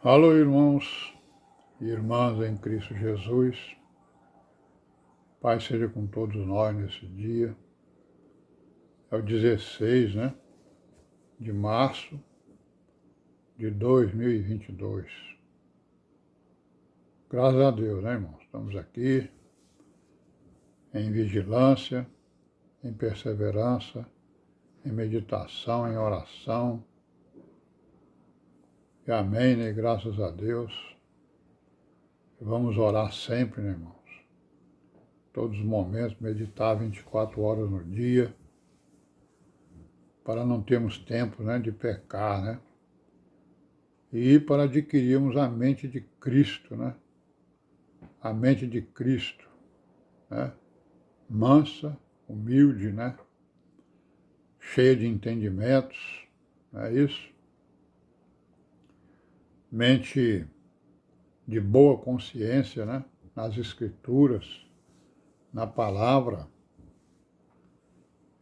Alô, irmãos e irmãs em Cristo Jesus. Pai seja com todos nós nesse dia. É o 16, de março de 2022. Graças a Deus, irmãos? Estamos aqui em vigilância, em perseverança, em meditação, em oração. E amém, né? Graças a Deus. Vamos orar sempre, irmãos? Todos os momentos, meditar 24 horas no dia, para não termos tempo, de pecar, E para adquirirmos a mente de Cristo, A mente de Cristo, Mansa, humilde, Cheia de entendimentos, não é isso? Mente de boa consciência, Nas Escrituras, na palavra.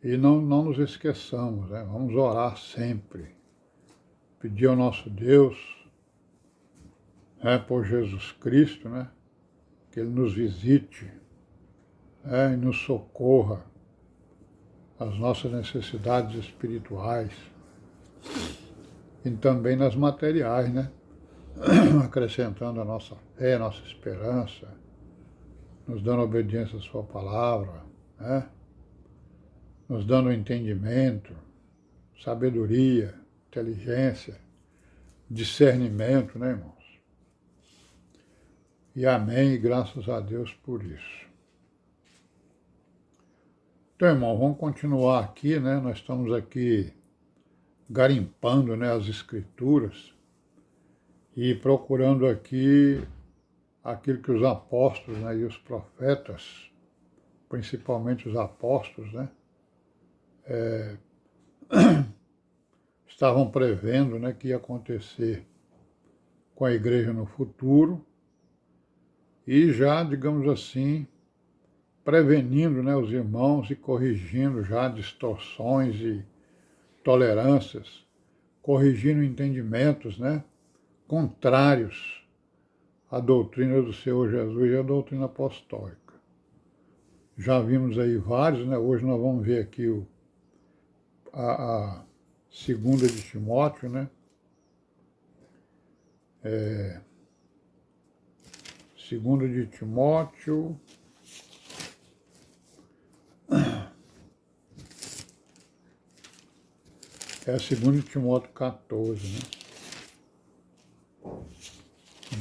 E não nos esqueçamos, Vamos orar sempre. Pedir ao nosso Deus, por Jesus Cristo, que Ele nos visite, e nos socorra as nossas necessidades espirituais e também nas materiais, acrescentando a nossa fé, a nossa esperança, nos dando obediência à sua palavra, nos dando entendimento, sabedoria, inteligência, discernimento, irmãos? E amém, e graças a Deus por isso. Então, irmão, vamos continuar aqui, Nós estamos aqui garimpando, as Escrituras e procurando aqui aquilo que os apóstolos, e os profetas, principalmente os apóstolos, estavam prevendo, que ia acontecer com a igreja no futuro e já, digamos assim, prevenindo, os irmãos e corrigindo já distorções e tolerâncias, corrigindo entendimentos, contrários à doutrina do Senhor Jesus e à doutrina apostólica. Já vimos aí vários, Hoje nós vamos ver aqui a segunda de Timóteo, Segunda de Timóteo, é a segunda de Timóteo 14,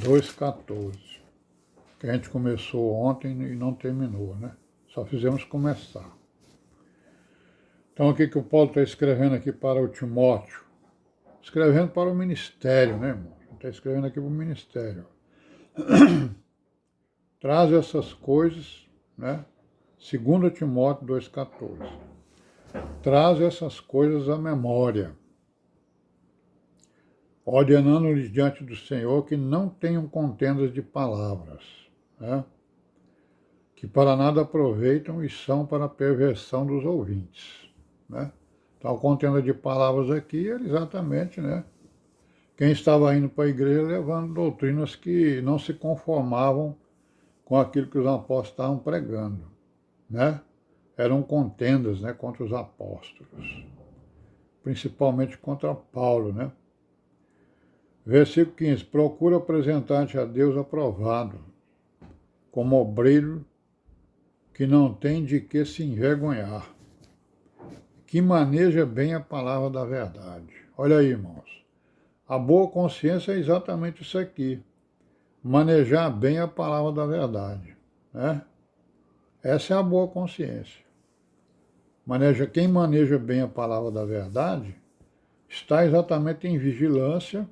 2,14, que a gente começou ontem e não terminou, Só fizemos começar. Então, o que o Paulo está escrevendo aqui para o Timóteo? Escrevendo para o ministério, irmão? Está escrevendo aqui para o ministério. Traz essas coisas, 2 Timóteo 2,14. Traz essas coisas à memória, ordenando-lhes diante do Senhor que não tenham contendas de palavras, que para nada aproveitam e são para a perversão dos ouvintes, Então, a contenda de palavras aqui era exatamente, quem estava indo para a igreja levando doutrinas que não se conformavam com aquilo que os apóstolos estavam pregando, Eram contendas, contra os apóstolos, principalmente contra Paulo, Versículo 15, procura apresentar-te a Deus aprovado, como obreiro que não tem de que se envergonhar, que maneja bem a palavra da verdade. Olha aí, irmãos, a boa consciência é exatamente isso aqui, manejar bem a palavra da verdade, Essa é a boa consciência. Quem maneja bem a palavra da verdade está exatamente em vigilância,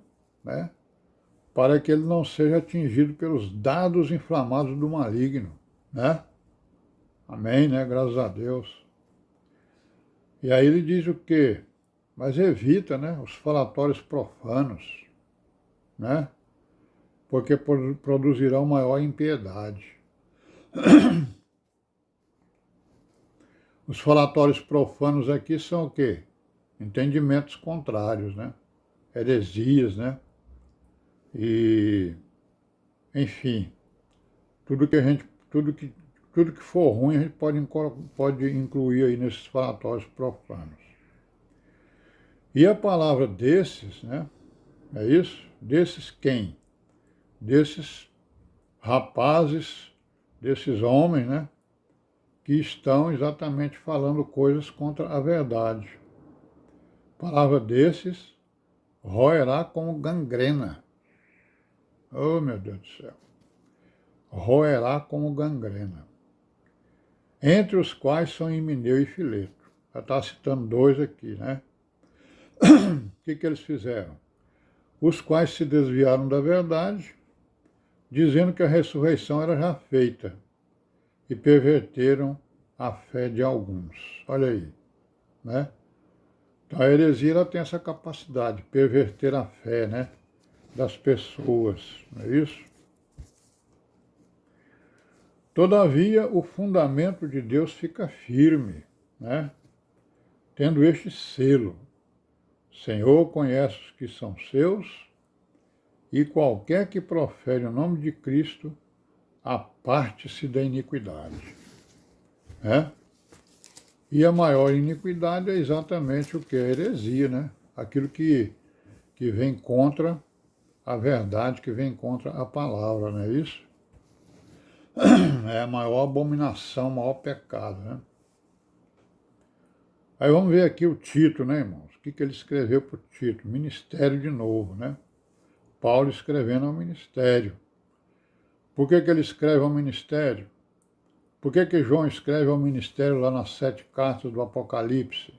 para que ele não seja atingido pelos dardos inflamados do maligno, Amém, Graças a Deus. E aí ele diz o quê? Mas evita, os falatórios profanos, porque produzirão maior impiedade. Os falatórios profanos aqui são o quê? Entendimentos contrários, heresias, E, enfim, tudo que for ruim a gente pode incluir aí nesses falatórios profanos. E a palavra desses, né? É isso? Desses quem? Desses rapazes, desses homens, né? Que estão exatamente falando coisas contra a verdade. A palavra desses roerá como gangrena. Oh, meu Deus do céu. Roerá como gangrena. Entre os quais são Himeneu e Fileto. Já está citando dois aqui, né? O que eles fizeram? Os quais se desviaram da verdade, dizendo que a ressurreição era já feita, e perverteram a fé de alguns. Olha aí, né? Então a heresia ela tem essa capacidade de perverter a fé, né, das pessoas, não é isso? Todavia, o fundamento de Deus fica firme, né? Tendo este selo. O Senhor conhece os que são seus, e qualquer que profere o nome de Cristo, aparte-se da iniquidade. Né? E a maior iniquidade é exatamente o que é heresia, né? Aquilo que vem contra a verdade, que vem contra a palavra, não é isso? É a maior abominação, o maior pecado, né? Aí vamos ver aqui o Tito, né, irmãos? O que ele escreveu para o Tito? Ministério de novo, né? Paulo escrevendo ao ministério. Por que ele escreve ao ministério? Por que João escreve ao ministério lá nas 7 cartas do Apocalipse?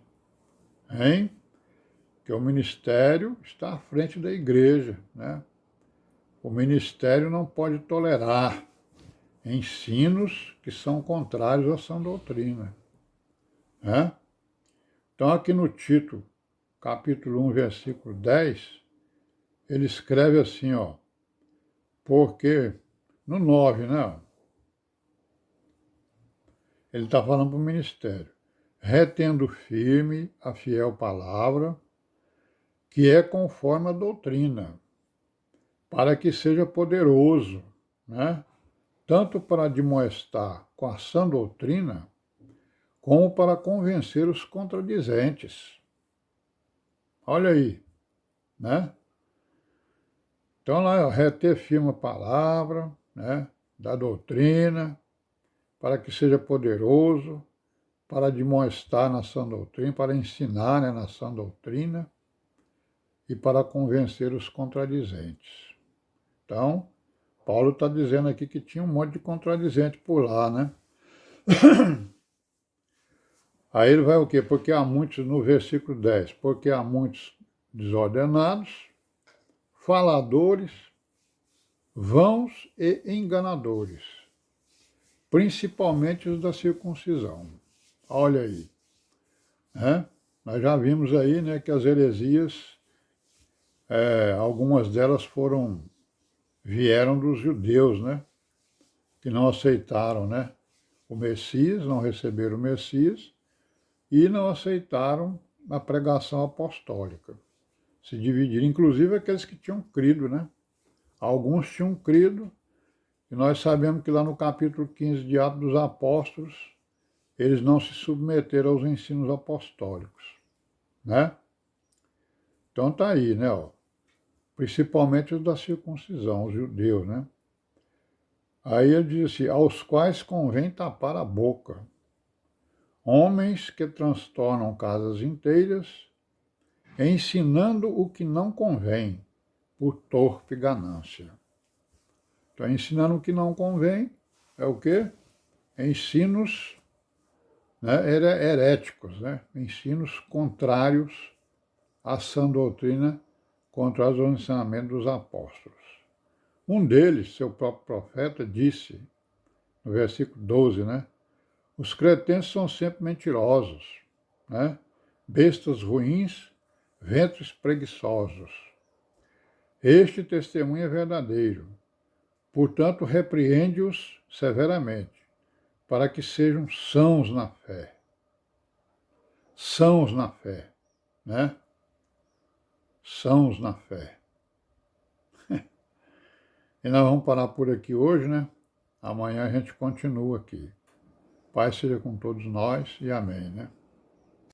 Hein? Que o ministério está à frente da igreja, né? O ministério não pode tolerar ensinos que são contrários à sã doutrina, né? Então aqui no Tito, capítulo 1, versículo 10, ele escreve assim, ó, porque, no 9, né? Ele está falando para o ministério, retendo firme a fiel palavra, que é conforme a doutrina, para que seja poderoso, né? Tanto para admoestar com a sã doutrina, como para convencer os contradizentes. Olha aí, né? Então lá, reter firme a palavra, né, da doutrina, para que seja poderoso, para admoestar na sã doutrina, para ensinar, né, na sã doutrina, e para convencer os contradizentes. Então, Paulo está dizendo aqui que tinha um monte de contradizente por lá, né? Aí ele vai o quê? Porque há muitos, no versículo 10, porque há muitos desordenados, faladores, vãos e enganadores, principalmente os da circuncisão. Olha aí, né? Nós já vimos aí, né, que as heresias, algumas delas vieram dos judeus, né, que não aceitaram, né, o Messias, não receberam o Messias e não aceitaram a pregação apostólica. Se dividiram, inclusive aqueles que tinham crido, né? Alguns tinham crido, e nós sabemos que lá no capítulo 15 de Atos dos Apóstolos, eles não se submeteram aos ensinos apostólicos, né? Então tá aí, né? Ó, principalmente os da circuncisão, os judeus, né? Aí ele diz assim, aos quais convém tapar a boca, homens que transtornam casas inteiras, ensinando o que não convém, por torpe ganância. Então, ensinando o que não convém é o quê? Ensinos, né, heréticos, né? Ensinos contrários à sã doutrina, contra os ensinamentos dos apóstolos. Um deles, seu próprio profeta, disse, no versículo 12, né? Os cretenses são sempre mentirosos, né? Bestas ruins, ventres preguiçosos. Este testemunho é verdadeiro. Portanto, repreende-os severamente, para que sejam sãos na fé. Sãos na fé, né? Sãos na fé. E nós vamos parar por aqui hoje, né? Amanhã a gente continua aqui. Paz seja com todos nós e amém, né?